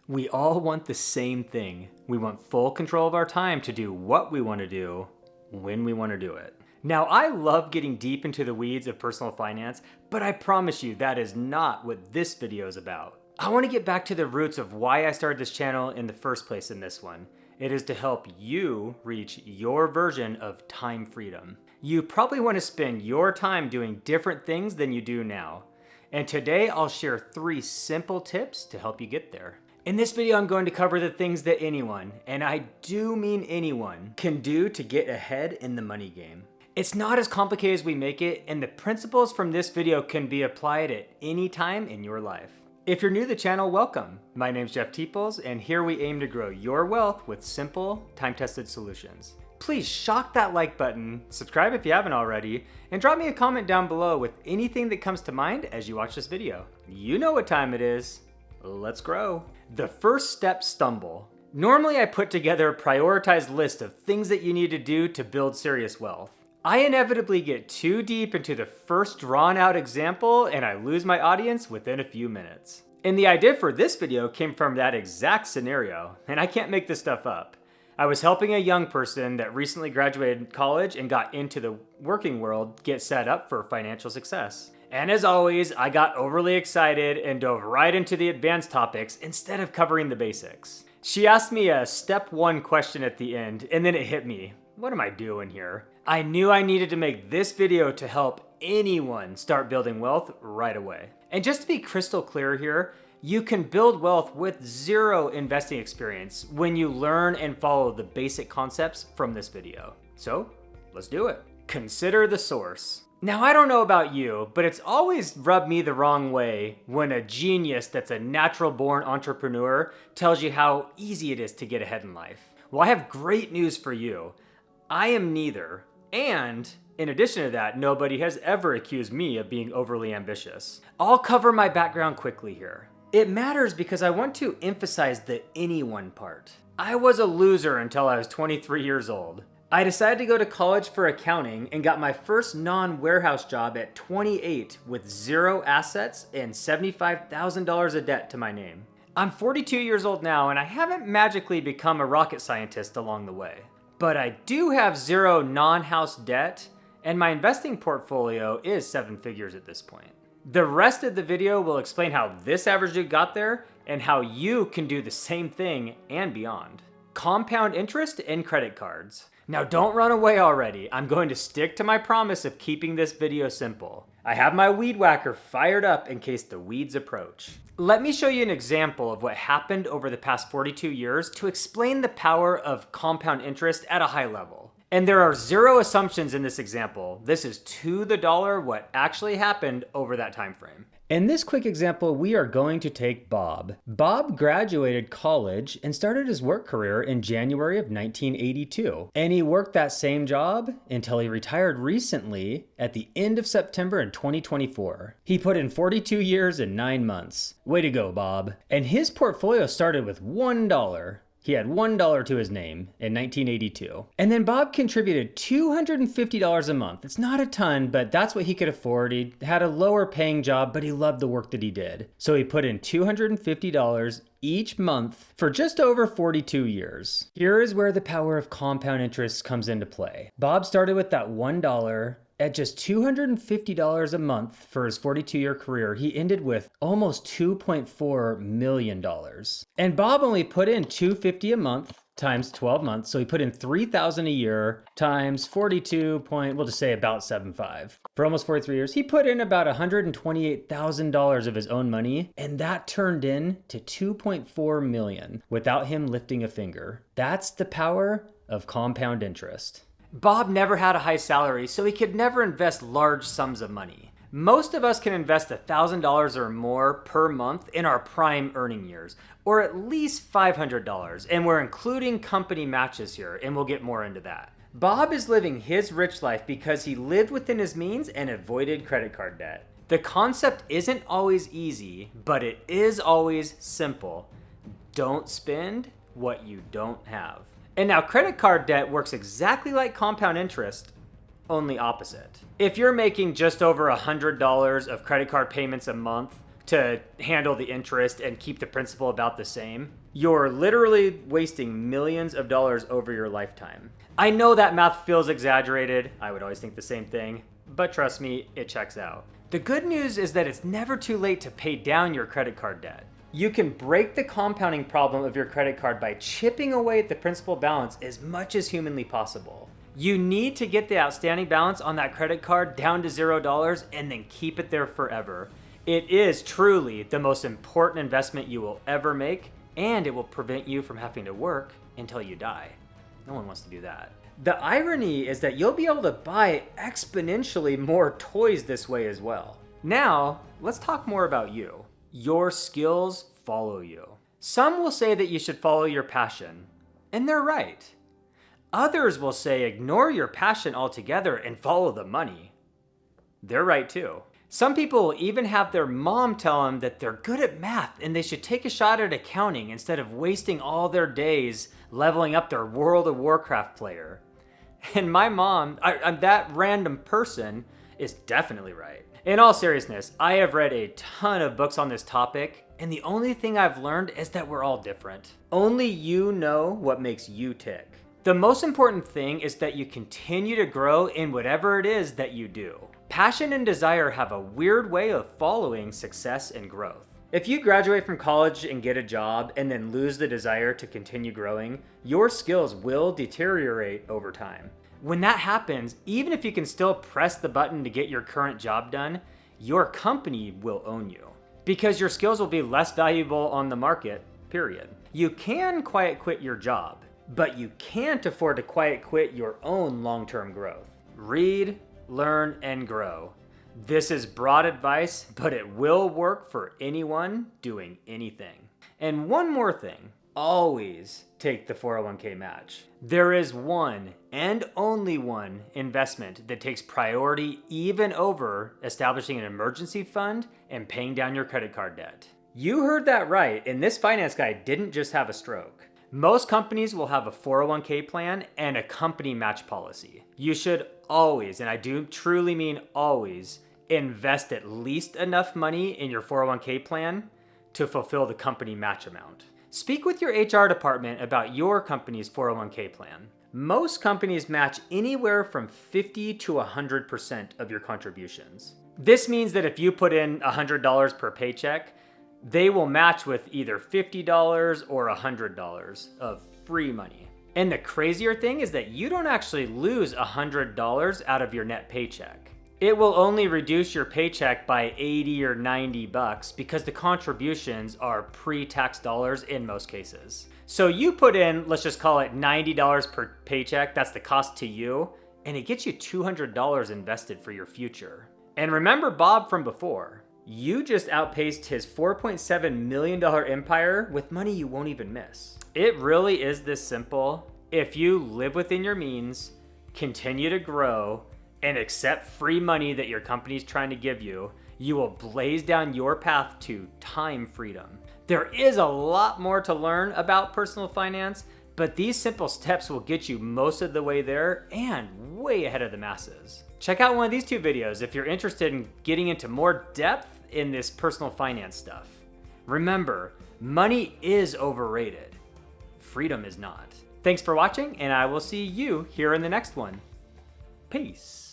We all want the same thing. We want full control of our time to do what we want to do, when we want to do it. Now, I love getting deep into the weeds of personal finance, but I promise you that is not what this video is about. I want to get back to the roots of why I started this channel in the first place in this one. It is to help you reach your version of time freedom. You probably want to spend your time doing different things than you do now. And today I'll share 3 simple tips to help you get there. In this video, I'm going to cover the things that anyone, and I do mean anyone, can do to get ahead in the money game. It's not as complicated as we make it, and the principles from this video can be applied at any time in your life. If you're new to the channel, welcome. My name's JFT&x, and here we aim to grow your wealth with simple, time-tested solutions. Please shock that like button, subscribe if you haven't already, and drop me a comment down below with anything that comes to mind as you watch this video. You know what time it is. Let's grow. The first step, stumble. Normally I put together a prioritized list of things that you need to do to build serious wealth. I inevitably get too deep into the first drawn out example and I lose my audience within a few minutes. And the idea for this video came from that exact scenario, and I can't make this stuff up. I was helping a young person that recently graduated college and got into the working world get set up for financial success. And as always, I got overly excited and dove right into the advanced topics instead of covering the basics. She asked me a step 1 question at the end, and then it hit me. What am I doing here? I knew I needed to make this video to help anyone start building wealth right away. And just to be crystal clear here, you can build wealth with 0 investing experience when you learn and follow the basic concepts from this video. So let's do it. Consider the source. Now, I don't know about you, but it's always rubbed me the wrong way when a genius that's a natural-born entrepreneur tells you how easy it is to get ahead in life. Well, I have great news for you. I am neither, and in addition to that, nobody has ever accused me of being overly ambitious. I'll cover my background quickly here. It matters because I want to emphasize the anyone part. I was a loser until I was 23 years old. I decided to go to college for accounting and got my first non-warehouse job at 28 with 0 assets and $75,000 of debt to my name. I'm 42 years old now and I haven't magically become a rocket scientist along the way. But I do have 0 non-house debt and my investing portfolio is 7 figures at this point. The rest of the video will explain how this average dude got there and how you can do the same thing and beyond. Compound interest and credit cards. Now don't run away already. I'm going to stick to my promise of keeping this video simple. I have my weed whacker fired up in case the weeds approach. Let me show you an example of what happened over the past 42 years to explain the power of compound interest at a high level. And there are 0 assumptions in this example. This is to the dollar what actually happened over that time frame. In this quick example, we are going to take Bob. Bob graduated college and started his work career in January of 1982. And he worked that same job until he retired recently at the end of September in 2024. He put in 42 years and 9 months. Way to go, Bob. And his portfolio started with $1. He had $1 to his name in 1982. And then Bob contributed $250 a month. It's not a ton, but that's what he could afford. He had a lower paying job, but he loved the work that he did. So he put in $250 each month for just over 42 years. Here is where the power of compound interest comes into play. Bob started with that $1 at just $250 a month for his 42-year career. He ended with almost $2.4 million. And Bob only put in $250 a month times 12 months. So he put in $3,000 a year times 42 point, we'll just say about 75. For almost 43 years, he put in about $128,000 of his own money, and that turned into $2.4 million without him lifting a finger. That's the power of compound interest. Bob never had a high salary, so he could never invest large sums of money. Most of us can invest $1,000 or more per month in our prime earning years, or at least $500, and we're including company matches here, and we'll get more into that. Bob is living his rich life because he lived within his means and avoided credit card debt. The concept isn't always easy, but it is always simple. Don't spend what you don't have. And now credit card debt works exactly like compound interest, only opposite. If you're making just over $100 of credit card payments a month, to handle the interest and keep the principal about the same, you're literally wasting millions of dollars over your lifetime. I know that math feels exaggerated. I would always think the same thing, but trust me, it checks out. The good news is that it's never too late to pay down your credit card debt. You can break the compounding problem of your credit card by chipping away at the principal balance as much as humanly possible. You need to get the outstanding balance on that credit card down to $0 and then keep it there forever. It is truly the most important investment you will ever make, and it will prevent you from having to work until you die. No one wants to do that. The irony is that you'll be able to buy exponentially more toys this way as well. Now, let's talk more about you. Your skills follow you. Some will say that you should follow your passion, and they're right. Others will say ignore your passion altogether and follow the money. They're right too. Some people will even have their mom tell them that they're good at math and they should take a shot at accounting instead of wasting all their days leveling up their World of Warcraft player. And my mom, that random person, is definitely right. In all seriousness, I have read a ton of books on this topic, and the only thing I've learned is that we're all different. Only you know what makes you tick. The most important thing is that you continue to grow in whatever it is that you do. Passion and desire have a weird way of following success and growth. If you graduate from college and get a job and then lose the desire to continue growing, your skills will deteriorate over time. When that happens, even if you can still press the button to get your current job done, your company will own you because your skills will be less valuable on the market, period. You can quiet quit your job, but you can't afford to quiet quit your own long-term growth. Read, learn, and grow. This is broad advice, but it will work for anyone doing anything. And one more thing, always take the 401k match. There is one and only one investment that takes priority even over establishing an emergency fund and paying down your credit card debt. You heard that right, and this finance guy didn't just have a stroke. Most companies will have a 401k plan and a company match policy. You should always, and I do truly mean always, invest at least enough money in your 401k plan to fulfill the company match amount. Speak with your HR department about your company's 401k plan. Most companies match anywhere from 50 to 100% of your contributions. This means that if you put in $100 per paycheck, they will match with either $50 or $100 of free money. And the crazier thing is that you don't actually lose $100 out of your net paycheck. It will only reduce your paycheck by 80 or 90 bucks because the contributions are pre-tax dollars in most cases. So you put in, let's just call it $90 per paycheck, that's the cost to you, and it gets you $200 invested for your future. And remember Bob from before. You just outpaced his $4.7 million empire with money you won't even miss. It really is this simple. If you live within your means, continue to grow, and accept free money that your company's trying to give you, you will blaze down your path to time freedom. There is a lot more to learn about personal finance, but these simple steps will get you most of the way there and way ahead of the masses. Check out one of these two videos if you're interested in getting into more depth in this personal finance stuff. Remember, money is overrated. Freedom is not. Thanks for watching, and I will see you here in the next one. Peace.